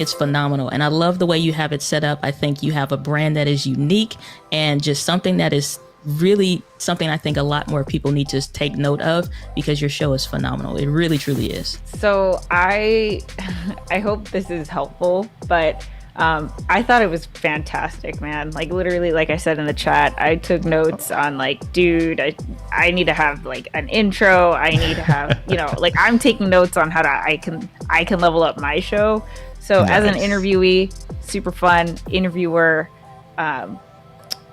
It's phenomenal. And I love the way you have it set up. I think you have a brand that is unique and just something that is really something I think a lot more people need to take note of, because your show is phenomenal. It really, truly is. So I hope this is helpful, but I thought it was fantastic, man. Like literally, like I said in the chat, I took notes on like, dude, I need to have like an intro. I need to have, like I'm taking notes on how I can level up my show. So Nice. as an interviewee, super fun. Interviewer,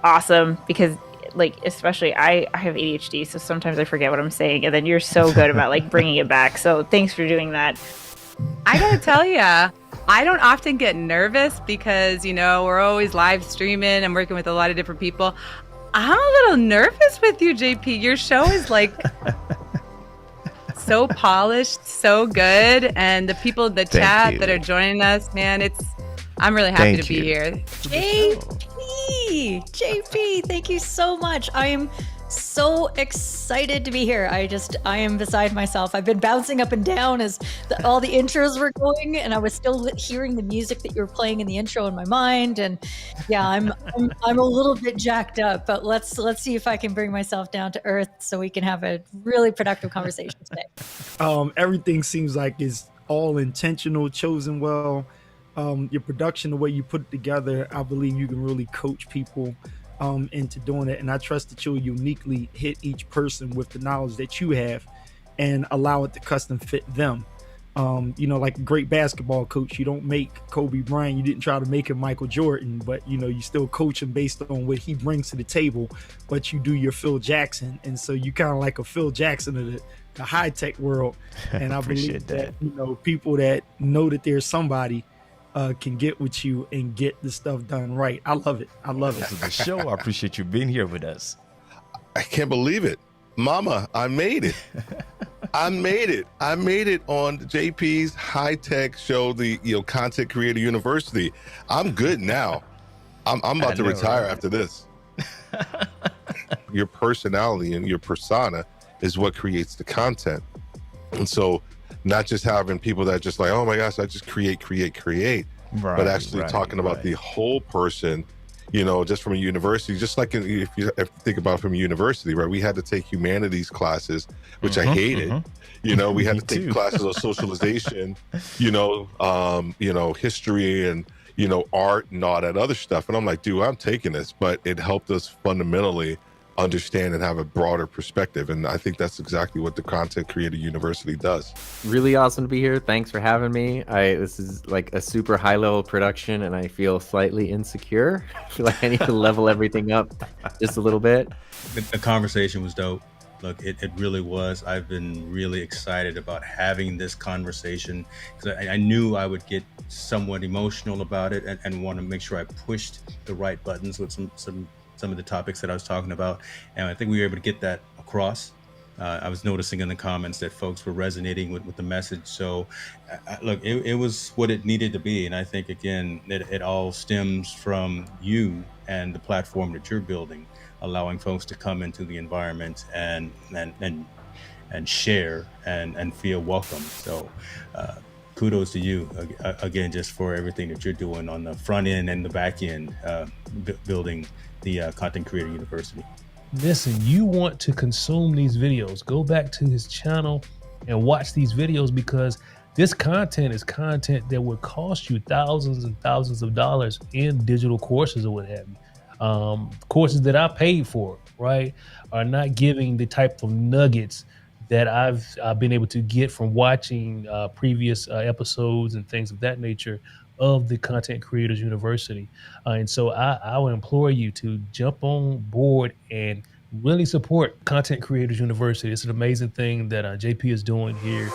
awesome, because like especially I have ADHD, so sometimes I forget what I'm saying, and then you're so good about like bringing it back. So thanks for doing that. I gotta tell ya, I don't often get nervous because we're always live streaming. I'm working with a lot of different people. I'm a little nervous with you, JP. Your show is like so polished, so good, and the people in the chat that are joining us, man, I'm really happy to be here. JP, thank you so much. I am so excited to be here. I am beside myself. I've been bouncing up and down as all the intros were going, and I was still hearing the music that you were playing in the intro in my mind. And yeah, I'm a little bit jacked up, but let's see if I can bring myself down to earth so we can have a really productive conversation today. Everything seems like it's all intentional, chosen well. Your production, the way you put it together, I believe you can really coach people into doing it. And I trust that you'll uniquely hit each person with the knowledge that you have and allow it to custom fit them. Like a great basketball coach, you don't make Kobe Bryant. You didn't try to make him Michael Jordan, but you still coach him based on what he brings to the table, but you do your Phil Jackson. And so you kind of like a Phil Jackson of the Hightek world. And I believe that, people that know that there's somebody can get with you and get the stuff done right. I love it. This is the show. I appreciate you being here with us. I can't believe it. Mama, I made it. I made it on JP's Hightek show, the Content Creator University. I'm good now. I'm about to retire after this. Your personality and your persona is what creates the content. And so not just having people that just like, oh my gosh, I just create, but actually talking about the whole person, just from a university, just like if you think about from a university, right? We had to take humanities classes, which I hated. We had to take classes on socialization, history and, art and all that other stuff. And I'm like, dude, I'm taking this, but it helped us fundamentally understand and have a broader perspective. And I think that's exactly what the Content Creator University does. Really awesome to be here. Thanks for having me. This is like a super high level production and I feel slightly insecure. I feel like I need to level everything up just a little bit. The conversation was dope. Look, it really was. I've been really excited about having this conversation because I knew I would get somewhat emotional about it and want to make sure I pushed the right buttons with some of the topics that I was talking about. And I think we were able to get that across. I was noticing in the comments that folks were resonating with the message. So look, it was what it needed to be. And I think, again, it all stems from you and the platform that you're building, allowing folks to come into the environment and share and feel welcome. So kudos to you again, just for everything that you're doing on the front end and the back end, building the Content Creator University. Listen, you want to consume these videos, go back to his channel and watch these videos, because this content is content that would cost you thousands and thousands of dollars in digital courses or what have you. Courses that I paid for, right, are not giving the type of nuggets that I've been able to get from watching previous episodes and things of that nature of the Content Creators University. And so I would implore you to jump on board and really support Content Creators University. It's an amazing thing that JP is doing here.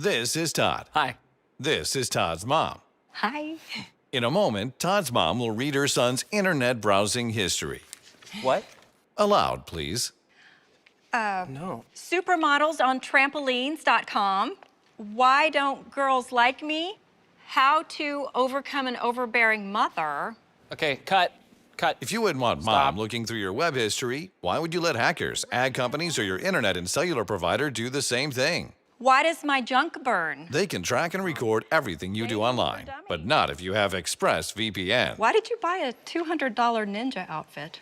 This is Todd. Hi. This is Todd's mom. Hi. In a moment, Todd's mom will read her son's internet browsing history. What? Aloud, please. No. Supermodels on trampolines.com. Why don't girls like me? How to overcome an overbearing mother. Okay, cut. If you wouldn't want mom looking through your web history, why would you let hackers, ad companies, or your internet and cellular provider do the same thing? Why does my junk burn? They can track and record everything you do online, but not if you have ExpressVPN. Why did you buy a $200 ninja outfit?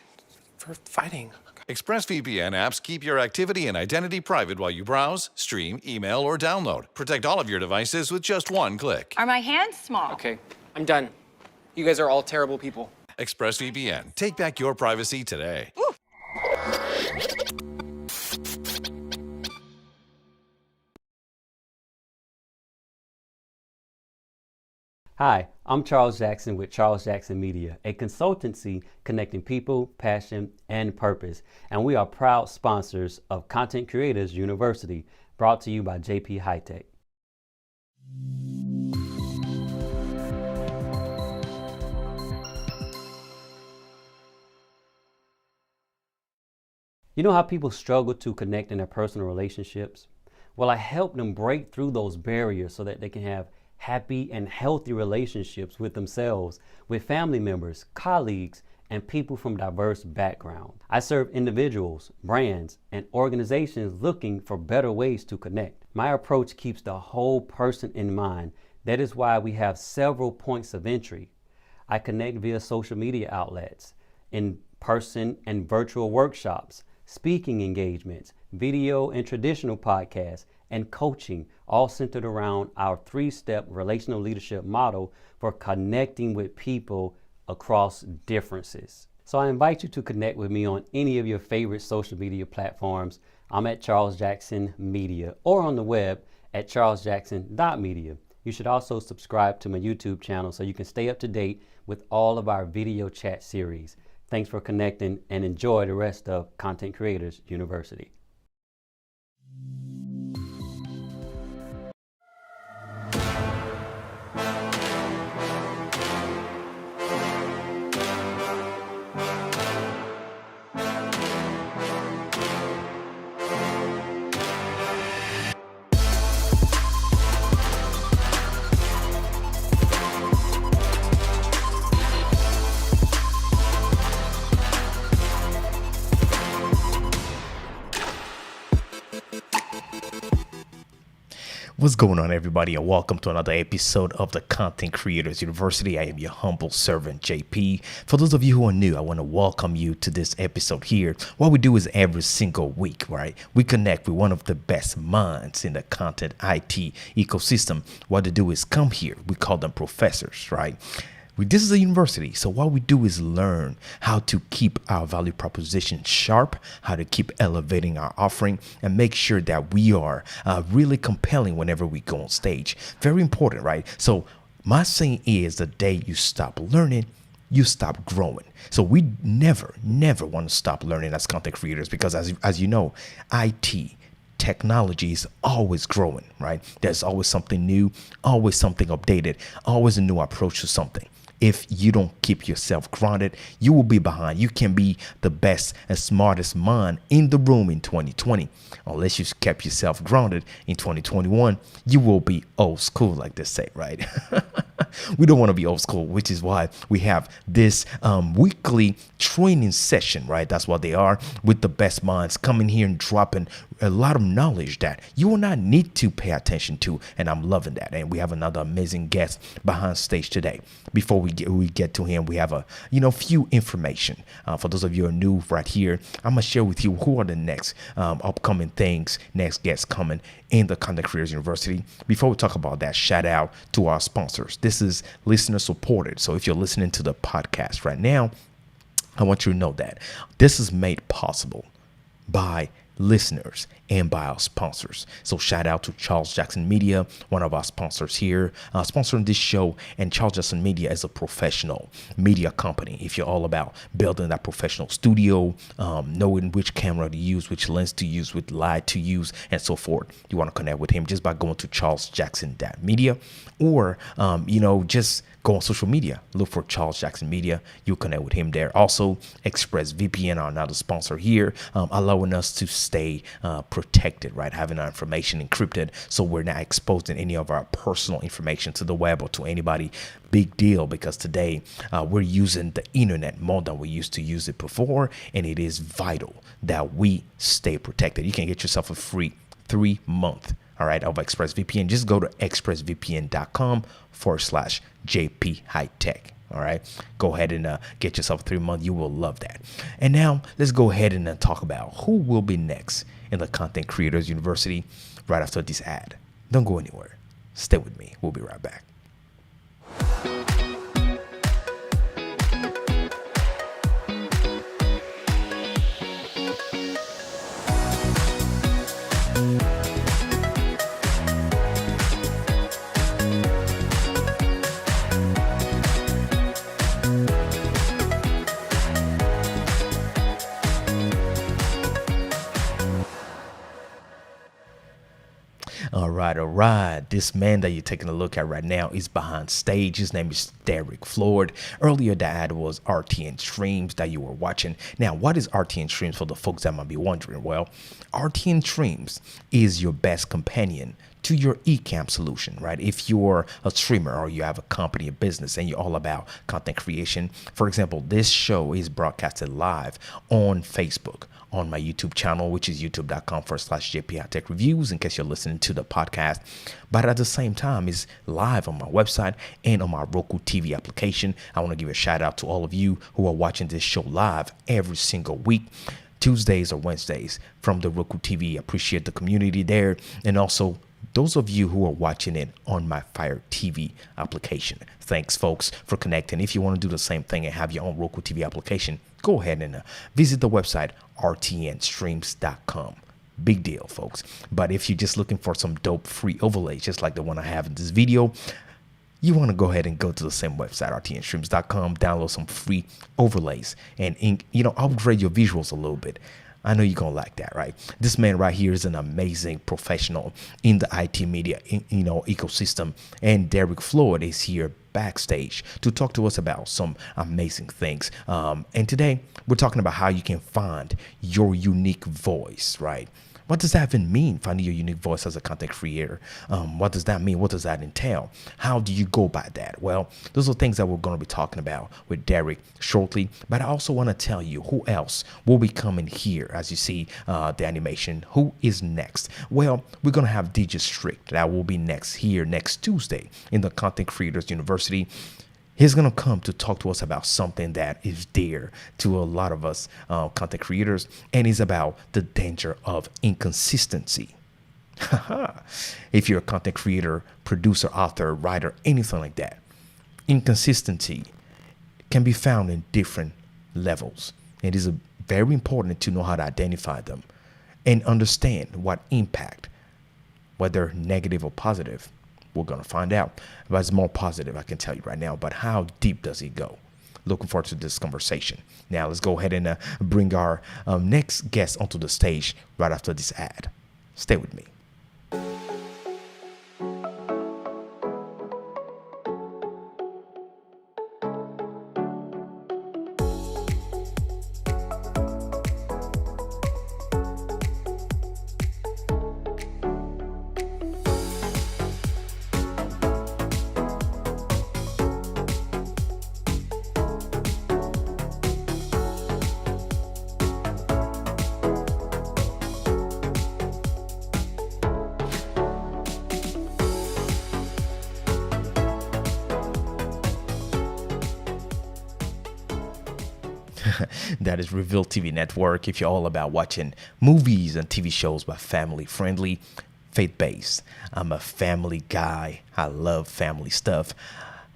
For fighting. ExpressVPN apps keep your activity and identity private while you browse, stream, email, or download. Protect all of your devices with just one click. Are my hands small? Okay, I'm done. You guys are all terrible people. ExpressVPN. Take back your privacy today. Ooh. Hi, I'm Charles Jackson with Charles Jackson Media, a consultancy connecting people, passion, and purpose. And we are proud sponsors of Content Creators University, brought to you by JP Hightek. You know how people struggle to connect in their personal relationships? Well, I help them break through those barriers so that they can have happy and healthy relationships with themselves, with family members, colleagues, and people from diverse backgrounds. I serve individuals, brands, and organizations looking for better ways to connect. My approach keeps the whole person in mind. That is why we have several points of entry. I connect via social media outlets, in-person and virtual workshops, speaking engagements, video and traditional podcasts, and coaching, all centered around our 3-step relational leadership model for connecting with people across differences. So I invite you to connect with me on any of your favorite social media platforms. I'm at Charles Jackson Media, or on the web at charlesjackson.media. You should also subscribe to my YouTube channel so you can stay up to date with all of our video chat series. Thanks for connecting, and enjoy the rest of Content Creators University. What's going on, everybody, and welcome to another episode of the Content Creators University. I am your humble servant, JP. For those of you who are new, I want to welcome you to this episode here. What we do is every single week, right, we connect with one of the best minds in the content IT ecosystem. What they do is come here. We call them professors, right? This is a university, so what we do is learn how to keep our value proposition sharp, how to keep elevating our offering, and make sure that we are really compelling whenever we go on stage. Very important, right? So my saying is, the day you stop learning, you stop growing. So we never want to stop learning as content creators, because as you know, IT technology is always growing, right? There's always something new, always something updated, always a new approach to something. If you don't keep yourself grounded, you will be behind. You can be the best and smartest mind in the room in 2020. Unless you kept yourself grounded in 2021, you will be old school, like they say, right? We don't want to be old school, which is why we have this weekly training session, right? That's what they are, with the best minds coming here and dropping a lot of knowledge that you will not need to pay attention to. And I'm loving that. And we have another amazing guest behind stage today. Before we get to him, we have a few information. For those of you who are new right here, I'm gonna share with you who are the next upcoming things, next guests coming in the Content Creators University. Before we talk about that, shout out to our sponsors. This is listener supported. So if you're listening to the podcast right now, I want you to know that this is made possible by listeners, and by our sponsors. So shout out to Charles Jackson Media, one of our sponsors here, sponsoring this show. And Charles Jackson Media is a professional media company. If you're all about building that professional studio, knowing which camera to use, which lens to use, which light to use, and so forth, you want to connect with him just by going to charlesjackson.media, or just go on social media, look for Charles Jackson Media. You'll connect with him there. Also, ExpressVPN are another sponsor here, allowing us to stay protected, right? Having our information encrypted, so we're not exposing any of our personal information to the web or to anybody. Big deal, because today we're using the internet more than we used to use it before, and it is vital that we stay protected. You can get yourself a free 3-month, all right, of ExpressVPN. Just go to expressvpn.com/JP Hightek. All right, go ahead and get yourself a 3-month. You will love that. And now let's go ahead and talk about who will be next in the Content Creators University right after this ad. Don't go anywhere. Stay with me. We'll be right back. All right. This man that you're taking a look at right now is behind stage. His name is Derrick Floyd. Earlier, the ad was RTN Streams that you were watching. Now, what is RTN Streams for the folks that might be wondering? Well, RTN Streams is your best companion to your eCam solution, right? If you're a streamer or you have a company, a business, and you're all about content creation. For example, this show is broadcasted live on Facebook, on my YouTube channel, which is youtube.com/JP Hightek Reviews, in case you're listening to the podcast. But at the same time, it's live on my website and on my Roku TV application. I want to give a shout out to all of you who are watching this show live every single week, Tuesdays or Wednesdays, from the Roku TV. Appreciate the community there. And also those of you who are watching it on my Fire TV application. Thanks, folks, for connecting. If you want to do the same thing and have your own Roku TV application, go ahead and visit the website rtnstreams.com. Big deal, folks. But if you're just looking for some dope free overlays, just like the one I have in this video, you want to go ahead and go to the same website, rtnstreams.com, download some free overlays and upgrade your visuals a little bit. I know you're going to like that, right? This man right here is an amazing professional in the IT media, ecosystem. And Derrick Floyd is here backstage to talk to us about some amazing things. And today we're talking about how you can find your unique voice, right? What does that even mean, finding your unique voice as a content creator? What does that mean? What does that entail? How do you go by that? Well, those are things that we're going to be talking about with Derrick shortly. But I also want to tell you who else will be coming here. As you see the animation, who is next? Well, we're going to have DJ Strict. That will be next here next Tuesday in the Content Creators University. He's going to come to talk to us about something that is dear to a lot of us content creators, and it's about the danger of inconsistency. If you're a content creator, producer, author, writer, anything like that, inconsistency can be found in different levels. It is very important to know how to identify them and understand what impact, whether negative or positive. We're going to find out. But it's more positive, I can tell you right now. But how deep does it go? Looking forward to this conversation. Now, let's go ahead and bring our next guest onto the stage right after this ad. Stay with me. That is Reveal TV Network. If you're all about watching movies and TV shows but family friendly, faith-based. I'm a family guy. I love family stuff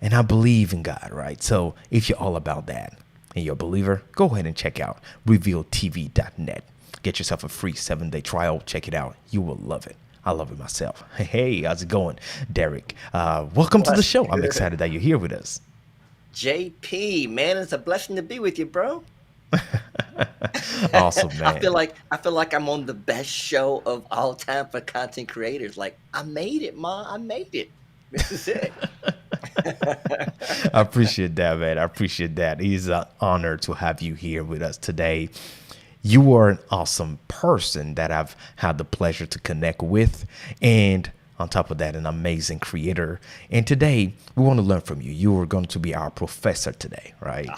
and I believe in God, right? So if you're all about that, and you're a believer, go ahead and check out revealtv.net. Get yourself a free 7-day trial. Check it out. You will love it. I love it myself. Hey, how's it going, Derrick? Welcome to the What's show. I'm good? excited that you're here with us. JP, man, it's a blessing to be with you, bro. Awesome, I man. feel like I'm on the best show of all time for content creators. Like, I made it, ma. I made it. This is it. I appreciate that, man. I appreciate that. It's an honor to have you here with us today. You are an awesome person that I've had the pleasure to connect with. And on top of that, an amazing creator. And today, we want to learn from you. You are going to be our professor today, right?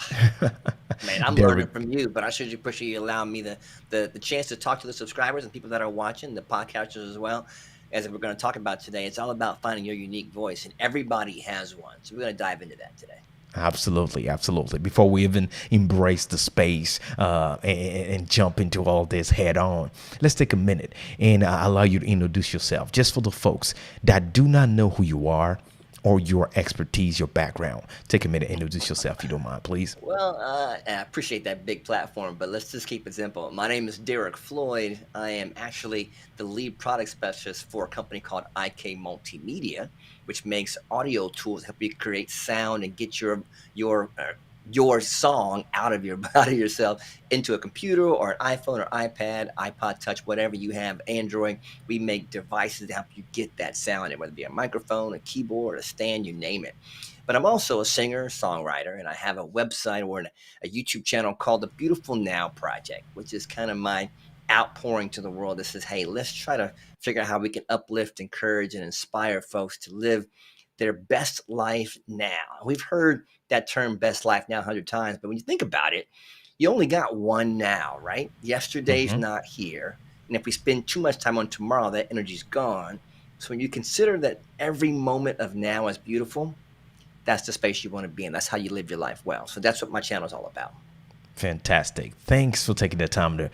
Man, I'm learning Derrick, from you, but I should appreciate you allowing me the chance to talk to the subscribers and people that are watching, the podcasters as well. As we're going to talk about today, it's all about finding your unique voice, and everybody has one. So we're going to dive into that today. absolutely, absolutely. Before we even embrace the space and jump into all this head on, let's take a minute and allow you to introduce yourself, just for the folks that do not know who you are or your expertise, your background. Take a minute and introduce yourself, if you don't mind, please. Well, I appreciate that big platform, but let's just keep it simple. My name is Derrick Floyd. I am actually the lead product specialist for a company called IK Multimedia, which makes audio tools help you create sound and get your your song out of your out of yourself into a computer or an iPhone or iPad, iPod Touch, whatever you have, Android. We make devices to help you get that sound, whether it be a microphone, a keyboard, a stand, you name it. But I'm also a singer, songwriter, and I have a website or a YouTube channel called the Beautiful Now Project, which is kind of my outpouring to the world that says, hey, let's try to figure out how we can uplift, encourage, and inspire folks to live their best life now. We've heard that term best life now 100 times, but when you think about it, you only got one now, right? Yesterday's Mm-hmm. not here. And if we spend too much time on tomorrow, that energy's gone. So when you consider that every moment of now is beautiful, that's the space you want to be in. That's how you live your life well. So that's what my channel is all about. Fantastic. Thanks for taking the time to,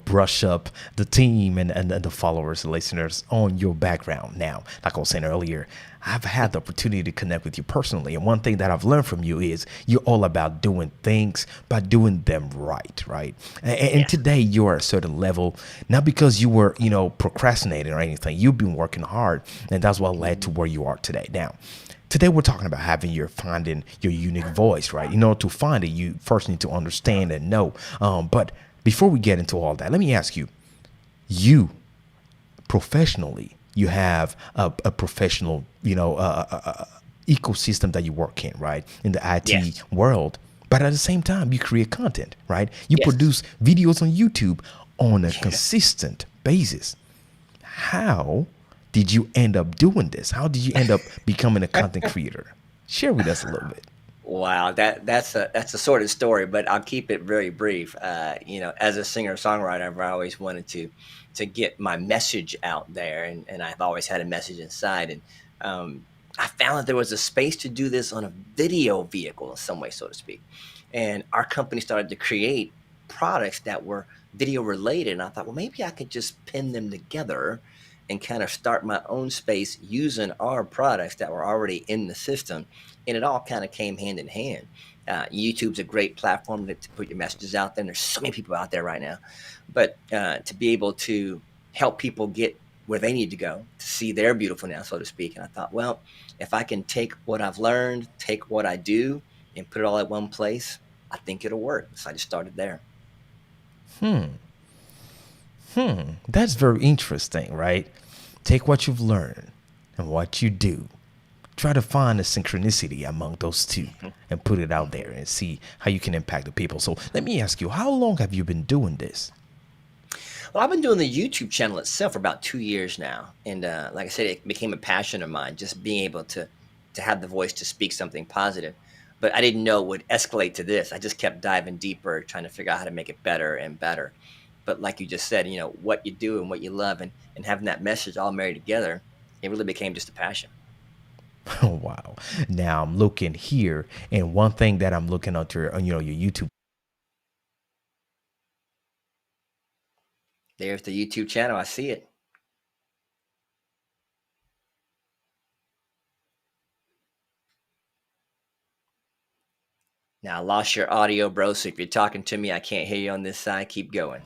brush up the team and the followers and listeners on your background. Now, like I was saying earlier, I've had the opportunity to connect with you personally. And one thing that I've learned from you is you're all about doing things, by doing them right, right? And today you're at a certain level, not because you were, procrastinating or anything. You've been working hard, and that's what led to where you are today. Now, today we're talking about finding your unique voice, right? To find it, you first need to understand and know. But before we get into all that, let me ask you, professionally, you have a professional, ecosystem that you work in, right? In the IT Yes. world. But at the same time, you create content, right? You Yes. produce videos on YouTube on a consistent basis. How did you end up doing this? How did you end up becoming a content creator? Share with us a little bit. Wow, that's a sort of story, but I'll keep it very brief. As a singer songwriter, I've always wanted to get my message out there, and I've always had a message inside. And I found that there was a space to do this on a video vehicle in some way, so to speak. And our company started to create products that were video related, and I thought, well, maybe I could just pin them together and kind of start my own space using our products that were already in the system. And it all kind of came hand in hand. YouTube's a great platform to put your messages out there. And there's so many people out there right now. But to be able to help people get where they need to go to see their beautiful now, so to speak. And I thought, well, if I can take what I've learned, take what I do, and put it all at one place, I think it'll work. So I just started there. That's very interesting, right? Take what you've learned and what you do. Try to find a synchronicity among those two and put it out there and see how you can impact the people. So let me ask you, how long have you been doing this? Well, I've been doing the YouTube channel itself for about 2 years now. And like I said, it became a passion of mine, just being able to have the voice to speak something positive. But I didn't know it would escalate to this. I just kept diving deeper, trying to figure out how to make it better and better. But like you just said, what you do and what you love and having that message all married together, it really became just a passion. Oh, wow. Now I'm looking here, and one thing that I'm looking at your YouTube. There's the YouTube channel. I see it. Now I lost your audio, bro. So if you're talking to me, I can't hear you on this side. Keep going.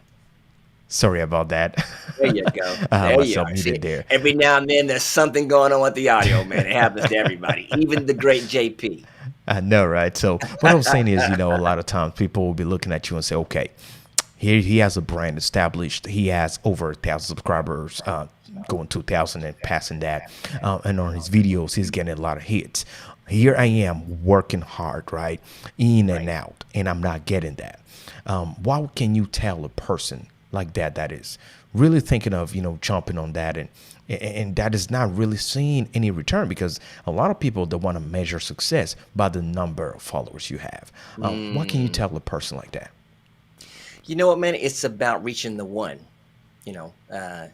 Sorry about that. There you go. I have There you myself are. See, muted there. every now and then there's something going on with the audio, man. It happens to everybody, even the great JP. I know, right? So what I was saying is, a lot of times people will be looking at you and say, okay, here he has a brand established. He has over 1,000 subscribers, going 2,000 and passing that. And on his videos, he's getting a lot of hits. Here I am working hard, right? In and out, and I'm not getting that. What can you tell a person like that is really thinking of, jumping on that and that is not really seeing any return? Because a lot of people, they want to measure success by the number of followers you have. What can you tell a person like that? You know what, man? It's about reaching the one. I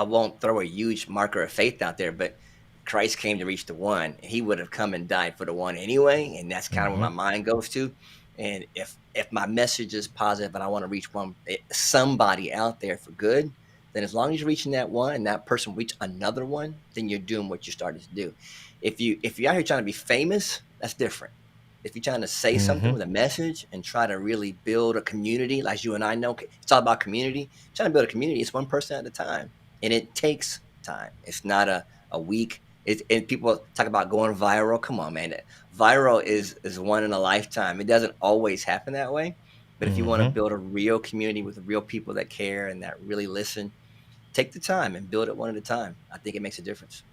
won't throw a huge marker of faith out there, but Christ came to reach the one. He would have come and died for the one anyway, and that's kind of where my mind goes to. And if my message is positive and I want to reach somebody out there for good, then as long as you're reaching that one and that person reach another one, then you're doing what you started to do. If you're out here trying to be famous, that's different. If you're trying to say something with a message and try to really build a community, like you and I know, it's all about community. Trying to build a community, it's one person at a time, and it takes time. It's not a week. And people talk about going viral. Come on, man. Viral is one in a lifetime. It doesn't always happen that way. But if you want to build a real community with real people that care and that really listen, take the time and build it one at a time. I think it makes a difference.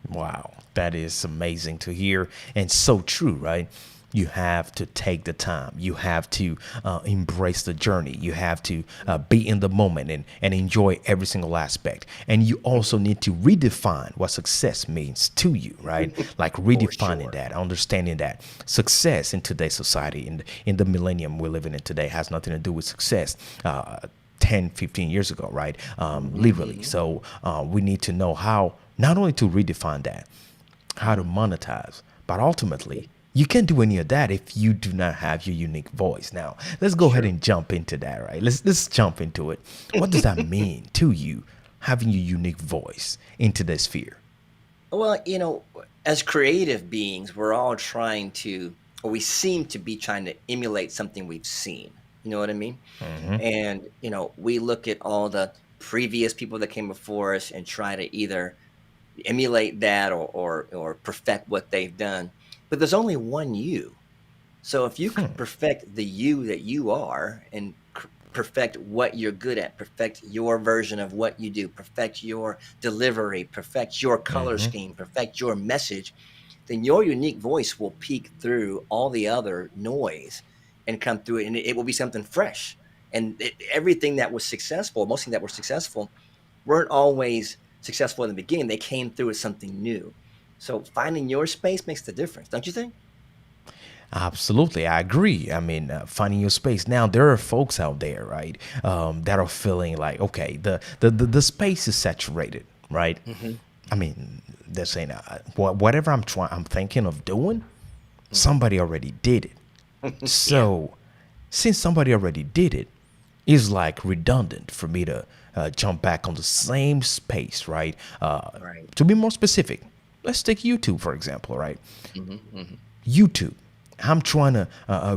Wow, that is amazing to hear, and so true, right? You have to take the time. You have to embrace the journey. You have to be in the moment and enjoy every single aspect. And you also need to redefine what success means to you, right? Like redefining that, understanding that success in today's society, in the millennium we're living in today, has nothing to do with success 10, 15 years ago, right? Literally. So we need to know how, not only to redefine that, how to monetize, but ultimately, you can't do any of that if you do not have your unique voice. Now, let's go ahead and jump into that, right? Let's jump into it. What does that mean to you, having your unique voice into this sphere? Well, as creative beings, we're all trying to, or we seem to be trying to emulate something we've seen. You know what I mean? And, we look at all the previous people that came before us and try to either emulate that or perfect what they've done. But there's only one you. So if you can perfect the you that you are and perfect what you're good at, perfect your version of what you do, perfect your delivery, perfect your color scheme, perfect your message, then your unique voice will peek through all the other noise and come through it, and it will be something fresh. And everything that was successful, most things that were successful, weren't always successful in the beginning. They came through as something new. So finding your space makes the difference, don't you think? Absolutely, I agree. I mean, finding your space. Now, there are folks out there, right, that are feeling like, okay, the space is saturated, right? I mean, they're saying, whatever I'm thinking of doing, somebody already did it. So, since somebody already did it, it's like redundant for me to jump back on the same space, right? To be more specific, let's take YouTube, for example, right? YouTube. I'm trying to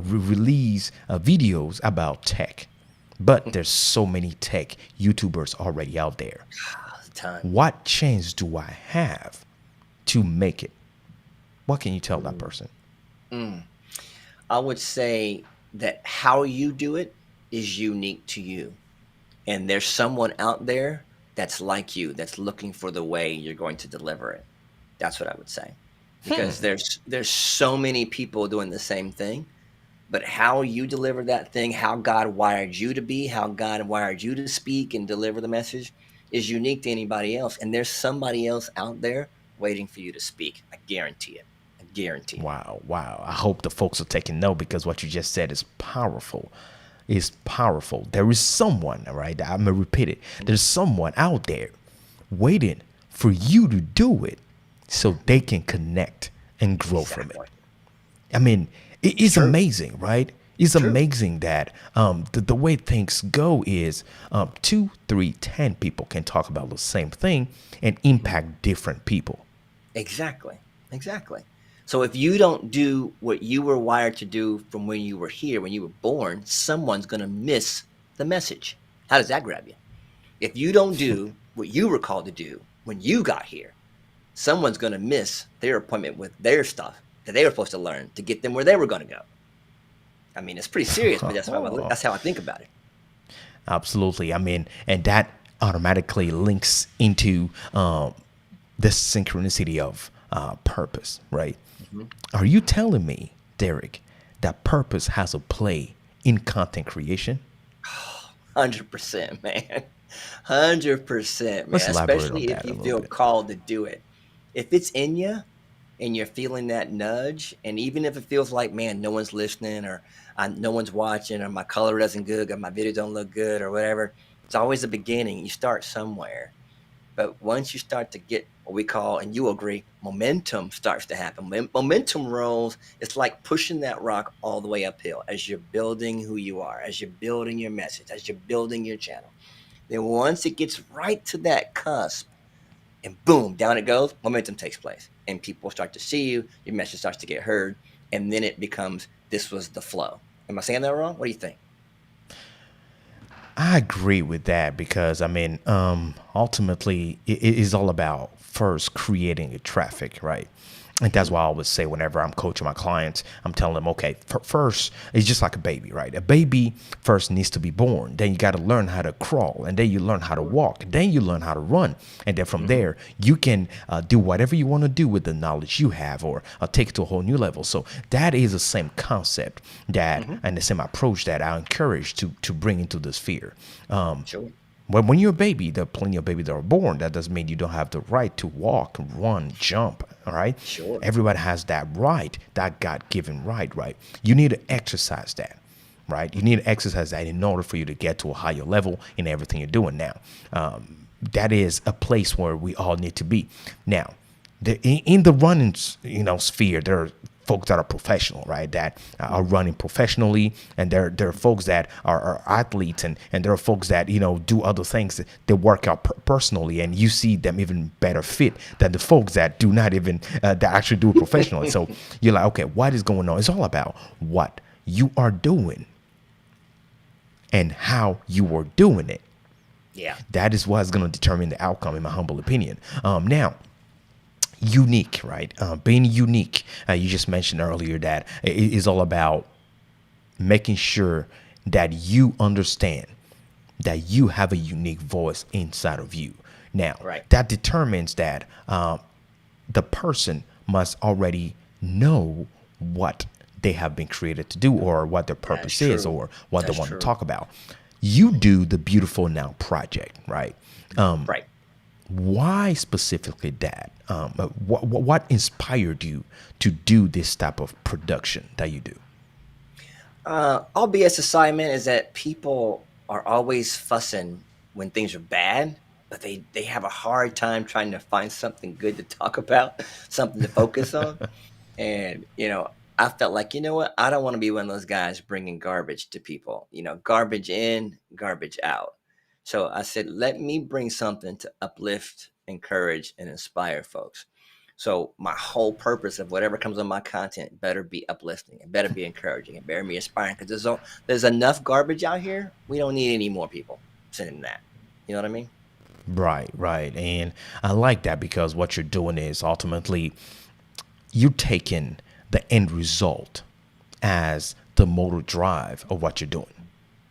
release videos about tech, but there's so many tech YouTubers already out there. What chance do I have to make it? What can you tell that person? I would say that how you do it is unique to you. And there's someone out there that's like you, that's looking for the way you're going to deliver it. That's what I would say. Because there's so many people doing the same thing, but how you deliver that thing, how God wired you to be, how God wired you to speak and deliver the message is unique to anybody else. And there's somebody else out there waiting for you to speak. I guarantee it. I guarantee it. Wow. I hope the folks are taking note, because what you just said is powerful. It's powerful. There is someone, all right? I'm going to repeat it. There's someone out there waiting for you to do it, so they can connect and grow from it. I mean, it's amazing, right? It's amazing that the way things go is 2, 3, 10 people can talk about the same thing and impact different people. Exactly. So if you don't do what you were wired to do from when you were here, when you were born, someone's going to miss the message. How does that grab you? If you don't do what you were called to do when you got here, someone's going to miss their appointment with their stuff that they were supposed to learn to get them where they were going to go. I mean, it's pretty serious, but that's how I think about it. Absolutely. I mean, and that automatically links into the synchronicity of purpose, right? Mm-hmm. Are you telling me, Derrick, that purpose has a play in content creation? 100%, man. 100%, man. Let's elaborate on Especially that if a you little feel bit. called to do it. If it's in you and you're feeling that nudge, and even if it feels like, man, no one's listening, or no one's watching, or my color doesn't good, or my video don't look good, or whatever, it's always the beginning. You start somewhere. But once you start to get what we call, and you agree, momentum starts to happen. Momentum rolls. It's like pushing that rock all the way uphill as you're building who you are, as you're building your message, as you're building your channel. Then once it gets right to that cusp, and boom, down it goes, momentum takes place. And people start to see you, your message starts to get heard, and then it becomes, this was the flow. Am I saying that wrong? What do you think? I agree with that because, I mean, ultimately, it is all about first creating a traffic, right? And that's why I always say whenever I'm coaching my clients, I'm telling them, okay, first, it's just like a baby, right? A baby first needs to be born. Then you got to learn how to crawl. And then you learn how to walk. Then you learn how to run. And then from there, you can do whatever you want to do with the knowledge you have, or take it to a whole new level. So that is the same concept that and the same approach that I encourage to bring into the sphere. Sure. But when you're a baby, there are plenty of babies that are born. That doesn't mean you don't have the right to walk, run, jump. All right. Sure. Everybody has that right, that God-given right. Right. You need to exercise that. Right. You need to exercise that in order for you to get to a higher level in everything you're doing now. That is a place where we all need to be. Now, in the running, sphere, there are folks that are professional, right? That are running professionally, and there are folks that are athletes, and there are folks that do other things. They work out personally, and you see them even better fit than the folks that do not even that actually do it professionally. So you're like, okay, what is going on? It's all about what you are doing and how you are doing it. Yeah, that is what's going to determine the outcome, in my humble opinion. Now, unique, right? Being unique. You just mentioned earlier that it is all about making sure that you understand that you have a unique voice inside of you. Now, that determines that the person must already know what they have been created to do, or what their purpose is, or what they want to talk about. You do the Beautiful Now project, right? Right. Why specifically that? What inspired you to do this type of production that you do? Albeit assignment is that people are always fussing when things are bad, but they have a hard time trying to find something good to talk about, something to focus on. And, I felt like, what? I don't want to be one of those guys bringing garbage to people, garbage in, garbage out. So I said, let me bring something to uplift, encourage, and inspire folks. So my whole purpose of whatever comes on my content better be uplifting, and better be encouraging, and better be inspiring, because there's enough garbage out here. We don't need any more people sending that. You know what I mean? Right. And I like that, because what you're doing is ultimately you're taking the end result as the motor drive of what you're doing.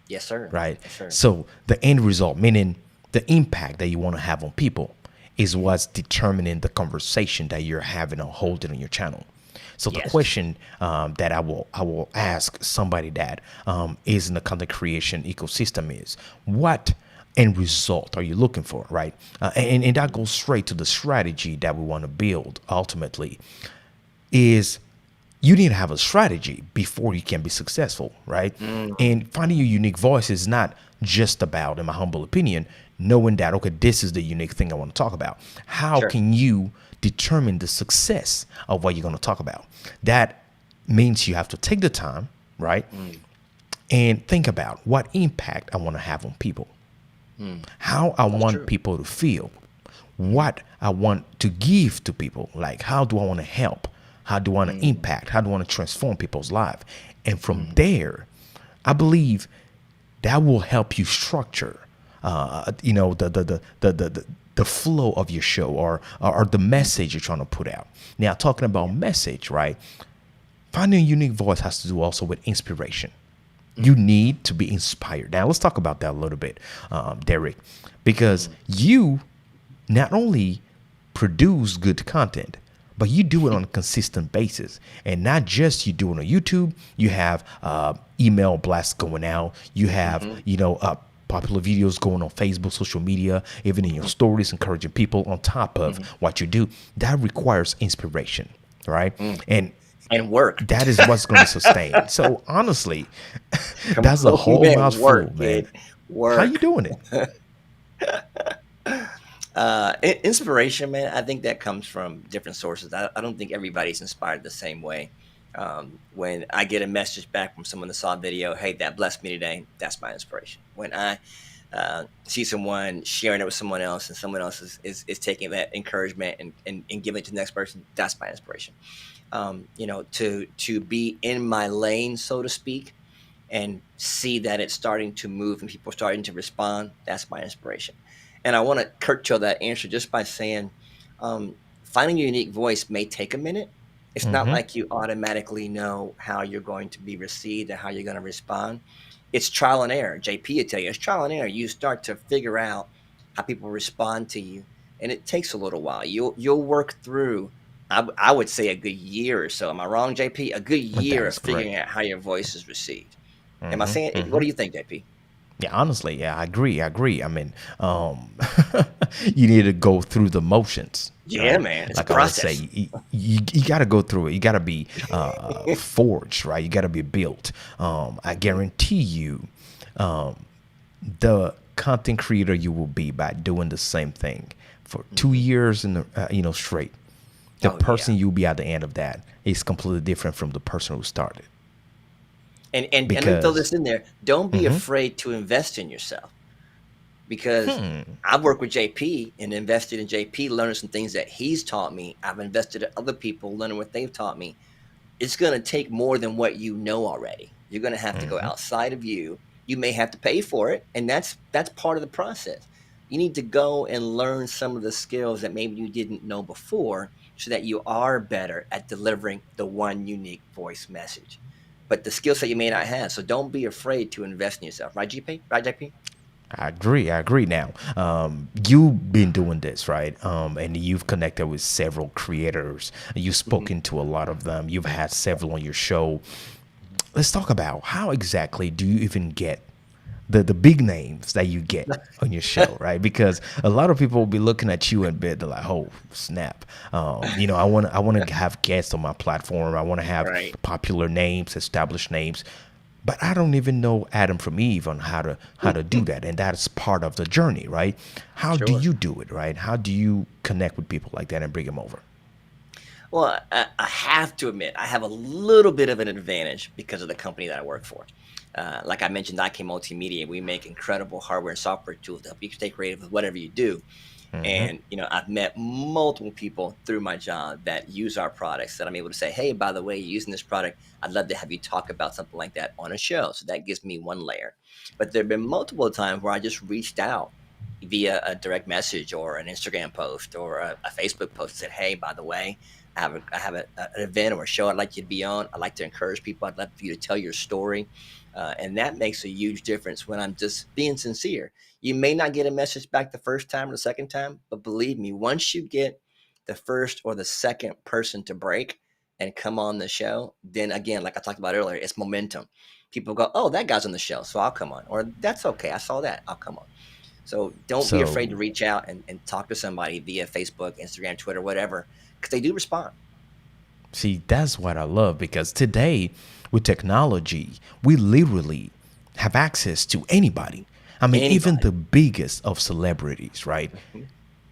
Yes, sir. Right. Yes, sir. So the end result, meaning the impact that you want to have on people, is what's determining the conversation that you're having or holding on your channel. So the question that I will ask somebody that is in the content creation ecosystem is, what end result are you looking for, right? And that goes straight to the strategy that we want to build ultimately. Is you need to have a strategy before you can be successful, right? And finding your unique voice is not just about, in my humble opinion, knowing that, okay, this is the unique thing I want to talk about. How can you determine the success of what you're going to talk about? That means you have to take the time, right? And think about what impact I want to have on people, how I want people to feel, what I want to give to people. Like, how do I want to help How do I want to impact? How do I want to transform people's life? And from there, I believe that will help you structure, the flow of your show or the message you're trying to put out. Now, talking about message, right? Finding a unique voice has to do also with inspiration. You need to be inspired. Now, let's talk about that a little bit, Derrick, because you not only produce good content, but you do it on a consistent basis. And not just you do it on YouTube, you have email blasts going out, you have, popular videos going on Facebook, social media, even in your stories, encouraging people on top of what you do. That requires inspiration, right? And work. That is what's going to sustain. So honestly, that's a whole mouthful, man. Work. How you doing it? Inspiration, man. I think that comes from different sources. I don't think everybody's inspired the same way. When I get a message back from someone that saw a video, hey, that blessed me today, that's my inspiration. When I see someone sharing it with someone else and someone else is taking that encouragement and giving it to the next person, that's my inspiration. To be in my lane, so to speak, and see that it's starting to move and people starting to respond, that's my inspiration. And I want to curtail that answer just by saying, finding a unique voice may take a minute. It's not like you automatically know how you're going to be received and how you're going to respond. It's trial and error. JP would tell you, it's trial and error. You start to figure out how people respond to you, and it takes a little while. You'll work through, I would say, a good year or so. Am I wrong, JP? A good year of figuring out how your voice is received. Am I saying it? What do you think, JP? Yeah, honestly, yeah, I agree. I mean, you need to go through the motions. Yeah, right? man. It's like a process. I always say, you got to go through it. You got to be forged, right? You got to be built. I guarantee you, the content creator you will be by doing the same thing for 2 years in the, straight. The person you'll be at the end of that is completely different from the person who started. And let me throw this in there. Don't be afraid to invest in yourself, because I've worked with JP and invested in JP, learning some things that he's taught me. I've invested in other people, learning what they've taught me. It's going to take more than what you know already. You're going to have to go outside of you. You may have to pay for it, and that's part of the process. You need to go and learn some of the skills that maybe you didn't know before, so that you are better at delivering the one unique voice message. But the skill set you may not have. So don't be afraid to invest in yourself. Right, JP? Right, JP? I agree. Now, you've been doing this, right? And you've connected with several creators. You've spoken to a lot of them. You've had several on your show. Let's talk about how exactly do you even get the big names that you get on your show, right? Because a lot of people will be looking at you and they're like, oh, snap. I want to have guests on my platform. I want to have popular names, established names. But I don't even know Adam from Eve on how to do that. And that's part of the journey, right? How do you do it, right? How do you connect with people like that and bring them over? Well, I have to admit, I have a little bit of an advantage because of the company that I work for. Like I mentioned, IK Multimedia, we make incredible hardware and software tools to help you stay creative with whatever you do. And, I've met multiple people through my job that use our products that I'm able to say, hey, by the way, you're using this product, I'd love to have you talk about something like that on a show. So that gives me one layer. But there have been multiple times where I just reached out via a direct message or an Instagram post or a Facebook post, said, hey, by the way, I have an event or a show I'd like you to be on. I'd like to encourage people. I'd love for you to tell your story. And that makes a huge difference when I'm just being sincere. You may not get a message back the first time or the second time, but believe me, once you get the first or the second person to break and come on the show, then again, like I talked about earlier, it's momentum. People go, oh, that guy's on the show, so I'll come on. Or that's okay, I saw that, I'll come on. So don't be afraid to reach out and talk to somebody via Facebook, Instagram, Twitter, whatever, because they do respond. See, that's what I love, because today with technology, we literally have access to anybody. I mean, even the biggest of celebrities, right?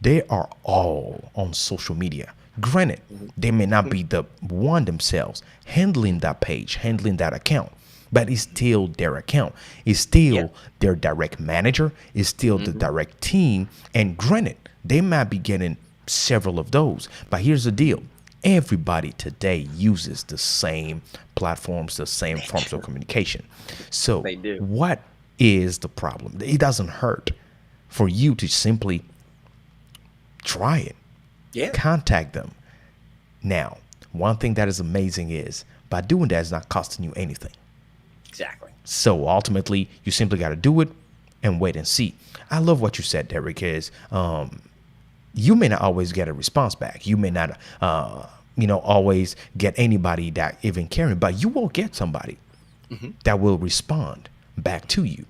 They are all on social media. Granted, they may not be the one themselves handling that page, handling that account, but it's still their account. It's still their direct manager. It's still the direct team. And granted, they might be getting several of those. But here's the deal. Everybody today uses the same platforms, the same forms of communication. So They do. what is the problem? It doesn't hurt for you to simply try it. Yeah. Contact them. Now, one thing that is amazing is by doing that, it's not costing you anything. Exactly. So ultimately, you simply got to do it and wait and see. I love what you said, Derrick, is you may not always get a response back. You may not, always get anybody that even caring, but you will get somebody that will respond back to you.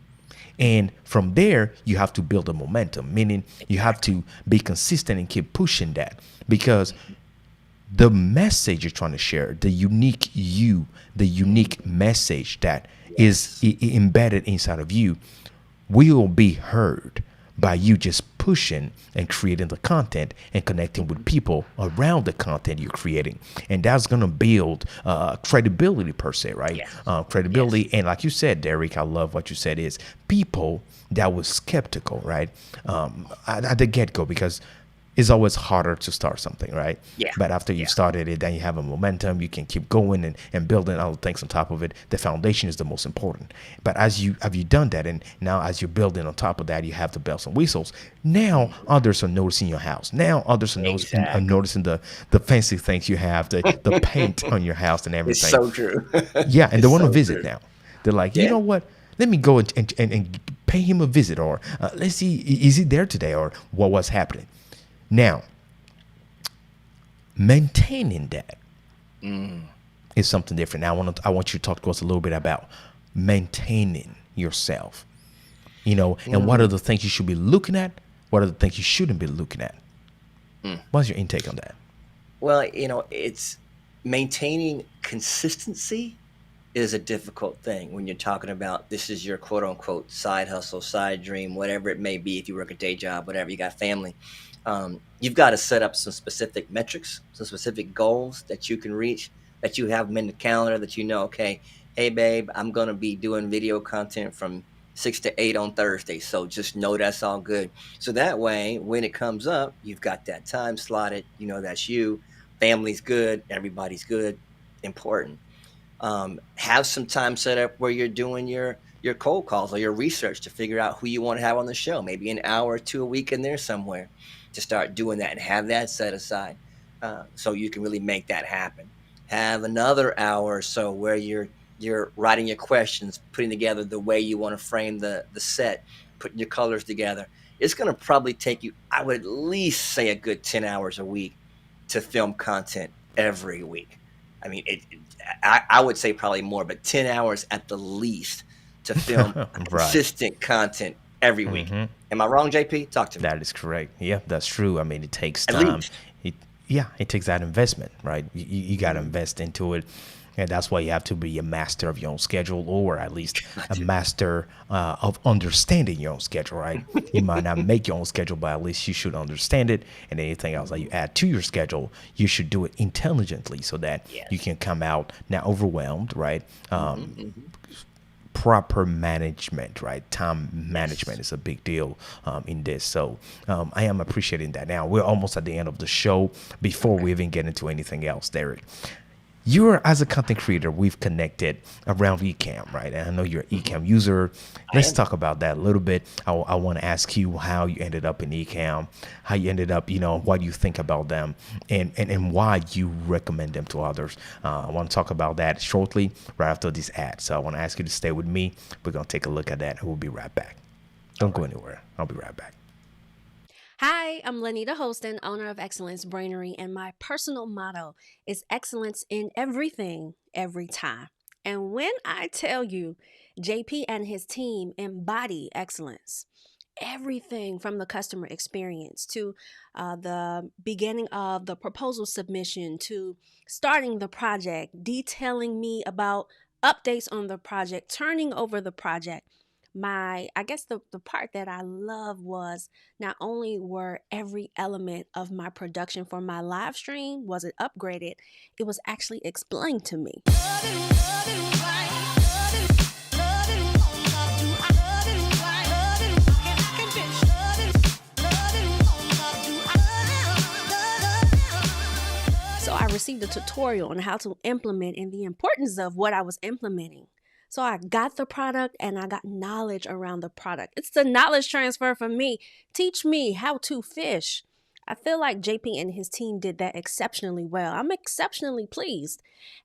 And from there, you have to build a momentum, meaning you have to be consistent and keep pushing that, because the message you're trying to share, the unique you, the unique message that is embedded inside of you will be heard by you just pushing and creating the content and connecting with people around the content you're creating. And that's going to build credibility per se, right? Yes. Credibility. Yes. And like you said, Derrick, I love what you said is people that was skeptical, right? At the get-go, because it's always harder to start something, right? Yeah. But after you started it, then you have a momentum, you can keep going and building other things on top of it. The foundation is the most important. But have you done that? And now as you're building on top of that, you have the bells and whistles. Now others are noticing your house. Now others are noticing the fancy things you have, the paint on your house and everything. It's so true. Yeah, and they want to visit true. now. They're like, you know what? Let me go and pay him a visit, or let's see, is he there today, or what was happening? Now, maintaining that is something different. Now, I want you to talk to us a little bit about maintaining yourself, and what are the things you should be looking at? What are the things you shouldn't be looking at? What's your intake on that? Well, it's maintaining consistency is a difficult thing when you're talking about this is your quote unquote side hustle, side dream, whatever it may be. If you work a day job, whatever, you got family. You've got to set up some specific metrics, some specific goals that you can reach, that you have them in the calendar, that okay, hey babe, I'm going to be doing video content from 6 to 8 on Thursday. So just know that's all good. So that way, when it comes up, you've got that time slotted, that's you, family's good, everybody's good, important. Have some time set up where you're doing your cold calls or your research to figure out who you want to have on the show, maybe an hour or two a week in there somewhere, to start doing that and have that set aside so you can really make that happen. Have another hour or so where you're writing your questions, putting together the way you want to frame the set, putting your colors together. It's going to probably take you, I would at least say, a good 10 hours a week to film content every week. I mean, I would say probably more, but 10 hours at the least to film consistent content every week. Am I wrong, JP? Talk to me. That is correct. Yeah, that's true. I mean, it takes time. It takes that investment, right? You got to invest into it. And that's why you have to be a master of your own schedule, or at least a master of understanding your own schedule, right? You might not make your own schedule, but at least you should understand it. And anything else that you add to your schedule, you should do it intelligently so that you can come out not overwhelmed, right? Proper management, right? Time management is a big deal in this. So I am appreciating that. Now, we're almost at the end of the show. Before we even get into anything else, Derrick, you're, as a content creator, we've connected around Ecamm, right? And I know you're an Ecamm user. Let's talk about that a little bit. I want to ask you how you ended up in Ecamm, how you ended up, what you think about them, and why you recommend them to others. I want to talk about that shortly, right after this ad. So I want to ask you to stay with me. We're going to take a look at that, and we'll be right back. Don't go anywhere. I'll be right back. Hi, I'm Lanita Holston, owner of Excellence Brainery, and my personal motto is excellence in everything, every time. And when I tell you, JP and his team embody excellence, everything from the customer experience to the beginning of the proposal submission to starting the project, detailing me about updates on the project, turning over the project. I guess the part that I love was not only were every element of my production for my live stream was it upgraded, it was actually explained to me. So I received a tutorial on how to implement and the importance of what I was implementing. So I got the product and I got knowledge around the product. It's the knowledge transfer for me. Teach me how to fish. I feel like JP and his team did that exceptionally well. I'm exceptionally pleased.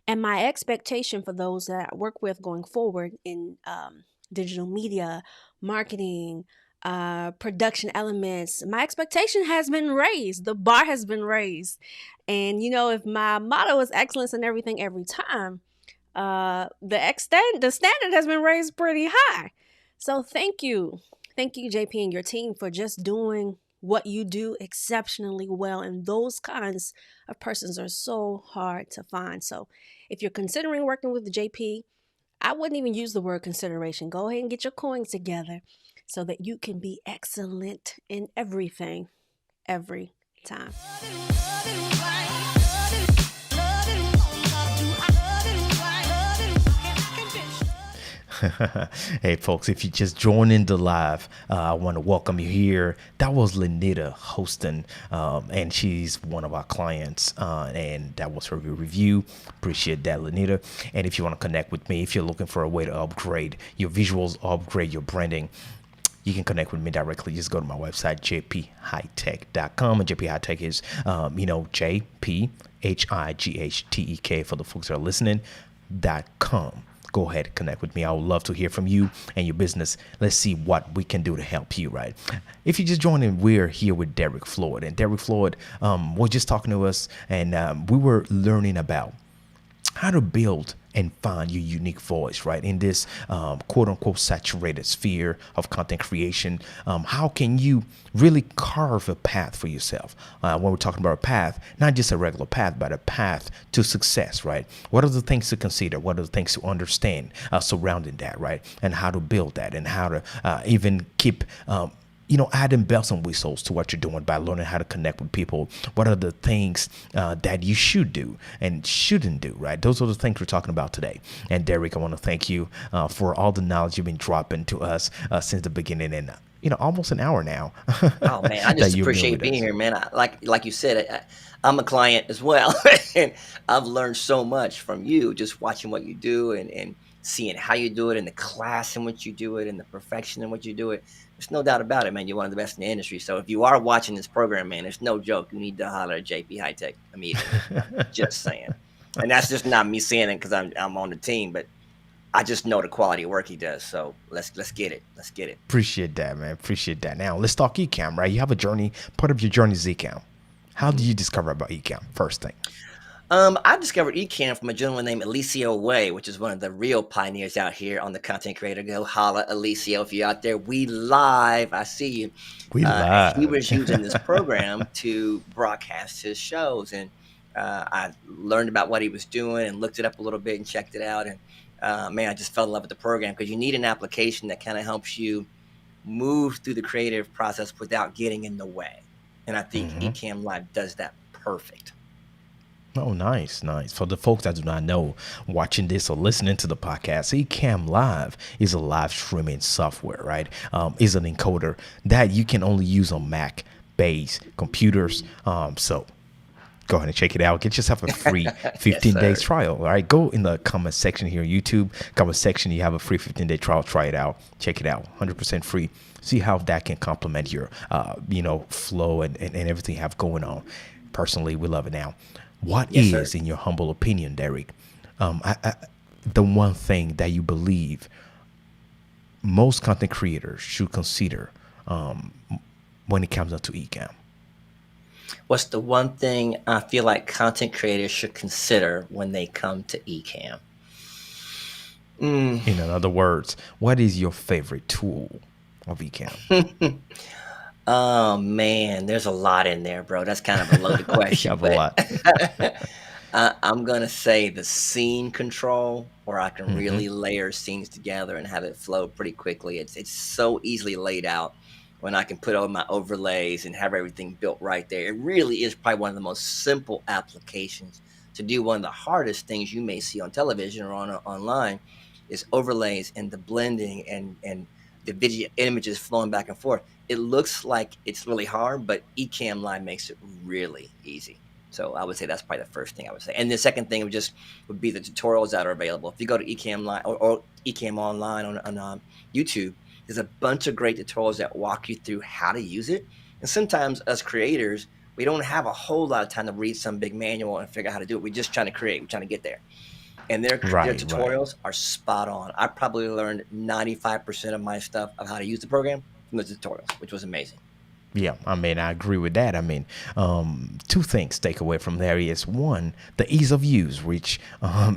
And my expectation for those that I work with going forward in digital media, marketing, production elements, my expectation has been raised. The bar has been raised. And, if my motto is excellence in everything every time, the standard has been raised pretty high. So thank you. Thank you, JP, and your team for just doing what you do exceptionally well. And those kinds of persons are so hard to find. So if you're considering working with JP, I wouldn't even use the word consideration. Go ahead and get your coins together so that you can be excellent in everything, every time. Hey, folks, if you just joining the live, I want to welcome you here. That was Lenita hosting, and she's one of our clients, and that was her review. Appreciate that, Lenita. And if you want to connect with me, if you're looking for a way to upgrade your visuals, upgrade your branding, you can connect with me directly. Just go to my website, jphightek.com. And JP Hightek is, JPHIGHTEK for the folks that are listening, .com. Go ahead and connect with me. I would love to hear from you and your business. Let's see what we can do to help you, right? If you just joined in, we're here with Derrick Floyd. And Derrick Floyd was just talking to us, and we were learning about how to build and find your unique voice, right? In this quote unquote saturated sphere of content creation, how can you really carve a path for yourself? When we're talking about a path, not just a regular path, but a path to success, right? What are the things to consider? What are the things to understand surrounding that, right? And how to build that, and how to even keep adding bells and whistles to what you're doing by learning how to connect with people. What are the things that you should do and shouldn't do, right? Those are the things we're talking about today. And Derrick, I want to thank you for all the knowledge you've been dropping to us since the beginning, and almost an hour now. Oh man, I just appreciate being here, man. Like you said, I'm a client as well, and I've learned so much from you just watching what you do and seeing how you do it, and the class in which you do it, and the perfection in which you do it. There's no doubt about it, man. You're one of the best in the industry. So if you are watching this program, man, there's no joke. You need to holler at JP Hightek immediately. Just saying. And that's just not me saying it because I'm on the team, but I just know the quality of work he does. So let's get it. Let's get it. Appreciate that, man. Appreciate that. Now let's talk Ecamm, right? You have a journey. Part of your journey is Ecamm. How did you discover about Ecamm? First thing. I discovered Ecamm from a gentleman named Alicio Way, which is one of the real pioneers out here on the content creator. Go holla, Alicio, if you're out there. We live. I see you. We live. He was using this program to broadcast his shows, and I learned about what he was doing and looked it up a little bit and checked it out. And man, I just fell in love with the program because you need an application that kind of helps you move through the creative process without getting in the way. And I think Ecamm Live does that perfect. Oh, nice. For the folks that do not know, watching this or listening to the podcast, Ecamm Live is a live streaming software, right? Is an encoder that you can only use on Mac-based computers. So go ahead and check it out. Get yourself a free 15 days trial. All right. Go in the comment section here on YouTube. Comment section. You have a free 15-day trial. Try it out. Check it out. 100% free. See how that can complement your, flow and everything you have going on. Personally, we love it. Now, what is, in your humble opinion, Derrick, the one thing that you believe most content creators should consider when it comes to Ecamm? What's the one thing I feel like content creators should consider when they come to Ecamm? In other words, what is your favorite tool of Ecamm? Oh man, there's a lot in there, bro. That's kind of a loaded question. You have a lot. I'm gonna say the scene control, where I can really layer scenes together and have it flow pretty quickly. It's so easily laid out when I can put on my overlays and have everything built right there. It really is probably one of the most simple applications to do. One of the hardest things you may see on television or online is overlays and the blending and the video images flowing back and forth. It looks like it's really hard, but Ecamm Live makes it really easy. So I would say that's probably the first thing I would say. And the second thing would be the tutorials that are available. If you go to Ecamm Line or Ecamm Online on YouTube, there's a bunch of great tutorials that walk you through how to use it. And sometimes us creators, we don't have a whole lot of time to read some big manual and figure out how to do it. We're just trying to create. We're trying to get there. And their Right, tutorials are spot on. I probably learned 95% of my stuff of how to use the program from the tutorials, which was amazing. Yeah, I mean, I agree with that. I mean, two things take away from there is one, the ease of use, which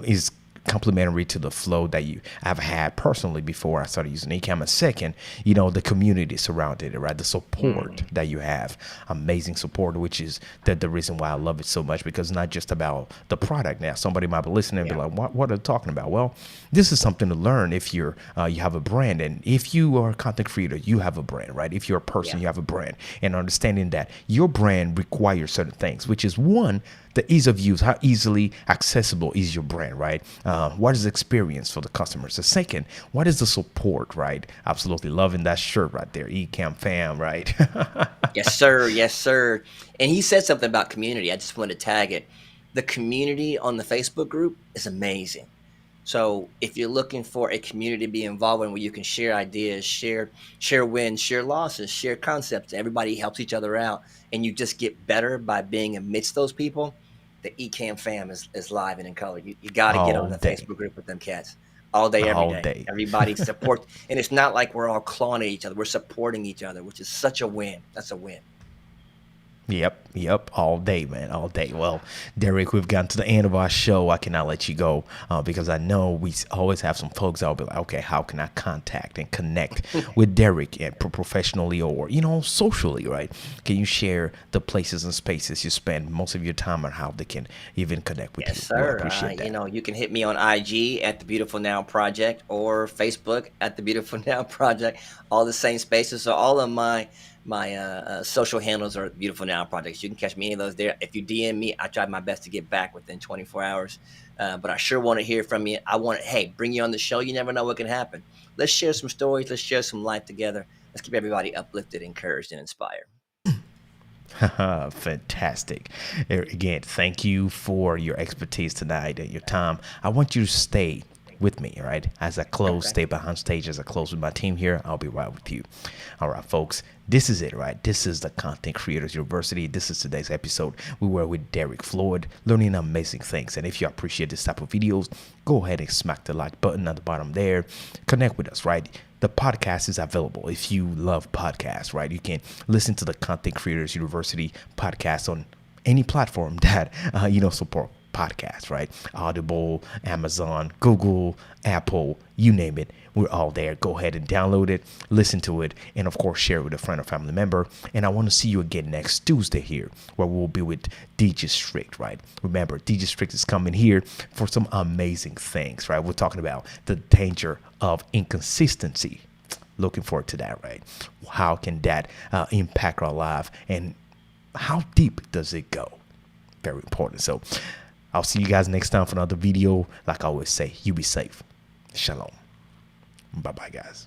is complementary to the flow that I've had personally before I started using Ecamm. And second, the community surrounded it, right? The support that you have, amazing support, which is the reason why I love it so much, because it's not just about the product. Now, somebody might be listening and be like, what are they talking about? Well, this is something to learn if you have a brand. And if you are a content creator, you have a brand, right? If you're a person, you have a brand. And understanding that your brand requires certain things, which is one, the ease of use, how easily accessible is your brand, right? What is the experience for the customers? The second, what is the support, right? Absolutely loving that shirt right there, Ecamm fam, right? Yes, sir. Yes, sir. And he said something about community. I just wanted to tag it. The community on the Facebook group is amazing. So if you're looking for a community to be involved in where you can share ideas, share wins, share losses, share concepts, everybody helps each other out, and you just get better by being amidst those people, the Ecamm fam is live and in color. You got to get on the Facebook group with them cats all day, every day. Everybody support. And it's not like we're all clawing at each other. We're supporting each other, which is such a win. That's a win. Yep. All day, man. All day. Well, Derrick, we've gotten to the end of our show. I cannot let you go because I know we always have some folks that will be like, okay, how can I contact and connect with Derrick and professionally or, socially, right? Can you share the places and spaces you spend most of your time and how they can even connect with you? Yes, sir. Well, I appreciate that. You can hit me on IG at The Beautiful Now Project or Facebook at The Beautiful Now Project, all the same spaces. So all of my social handles are Beautiful Now Projects. You can catch me any of those there. If you DM me, I try my best to get back within 24 hours. But I sure want to hear from you. Hey, bring you on the show. You never know what can happen. Let's share some stories. Let's share some life together. Let's keep everybody uplifted, encouraged, and inspired. Fantastic. Again, thank you for your expertise tonight and your time. I want you to stay with me, right? As I close, stay behind stage as I close with my team here. I'll be right with you. All right, folks, this is it, right? This is the Content Creators University. This is today's episode. We were with Derrick Floyd, learning amazing things. And if you appreciate this type of videos, go ahead and smack the like button at the bottom there. Connect with us, right? The podcast is available if you love podcasts, right? You can listen to the Content Creators University podcast on any platform that, support podcasts, right? Audible, Amazon, Google, Apple, you name it. We're all there. Go ahead and download it, listen to it, and of course, share it with a friend or family member. And I want to see you again next Tuesday here, where we'll be with DJ Strict, right? Remember, DJ Strict is coming here for some amazing things, right? We're talking about the danger of inconsistency. Looking forward to that, right? How can that impact our life, and how deep does it go? Very important. So I'll see you guys next time for another video. Like I always say, you be safe. Shalom. Bye-bye, guys.